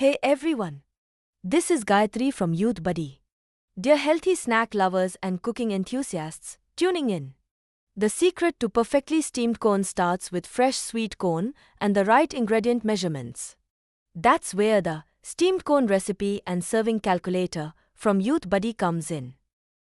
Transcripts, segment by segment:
Hey everyone! This is Gayatri from Youthbuddy. Dear healthy snack lovers and cooking enthusiasts, tuning in. The secret to perfectly steamed corn starts with fresh sweet corn and the right ingredient measurements. That's where the steamed corn recipe and serving calculator from Youthbuddy comes in.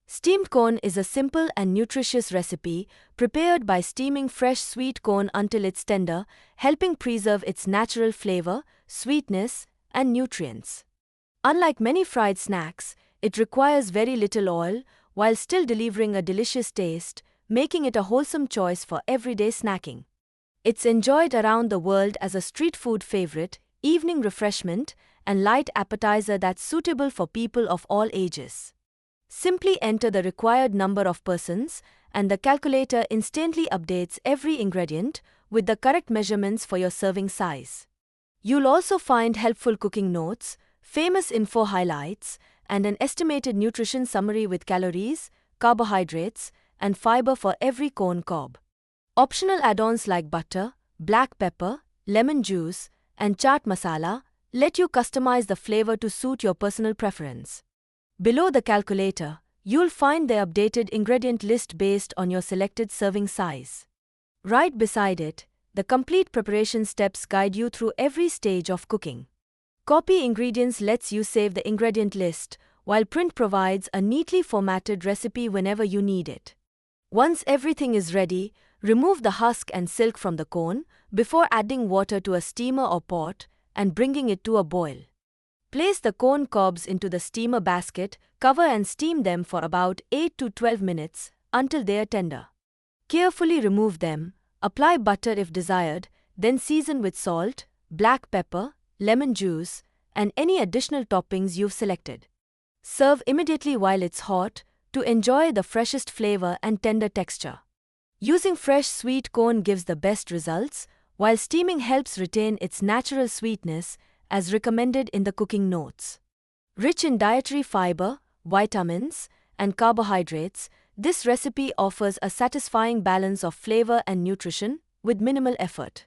Steamed corn is a simple and nutritious recipe prepared by steaming fresh sweet corn until it's tender, helping preserve its natural flavor, sweetness, and nutrients. Unlike many fried snacks, it requires very little oil while still delivering a delicious taste, making it a wholesome choice for everyday snacking. It's enjoyed around the world as a street food favorite, evening refreshment, and light appetizer that's suitable for people of all ages. Simply enter the required number of persons, and the calculator instantly updates every ingredient with the correct measurements for your serving size. You'll also find helpful cooking notes, famous info highlights, and an estimated nutrition summary with calories, carbohydrates, and fiber for every corn cob. Optional add-ons like butter, black pepper, lemon juice, and chaat masala let you customize the flavor to suit your personal preference. Below the calculator, you'll find the updated ingredient list based on your selected serving size. Right beside it, the complete preparation steps guide you through every stage of cooking. Copy ingredients lets you save the ingredient list, while print provides a neatly formatted recipe whenever you need it. Once everything is ready, remove the husk and silk from the corn before adding water to a steamer or pot and bringing it to a boil. Place the corn cobs into the steamer basket, cover and steam them for about 8 to 12 minutes until they are tender. Carefully remove them, apply butter if desired, then season with salt, black pepper, lemon juice, and any additional toppings you've selected. Serve immediately while it's hot to enjoy the freshest flavor and tender texture. Using fresh sweet corn gives the best results, while steaming helps retain its natural sweetness as recommended in the cooking notes. Rich in dietary fiber, vitamins, and carbohydrates, this recipe offers a satisfying balance of flavor and nutrition with minimal effort.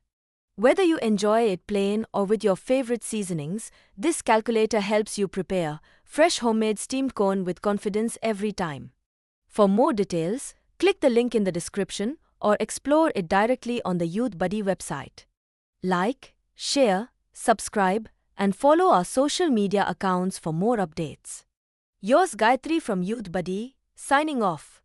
Whether you enjoy it plain or with your favorite seasonings, this calculator helps you prepare fresh homemade steamed corn with confidence every time. For more details, click the link in the description or explore it directly on the Youthbuddy website. Like, share, subscribe, and follow our social media accounts for more updates. Yours Gayatri from Youthbuddy, signing off.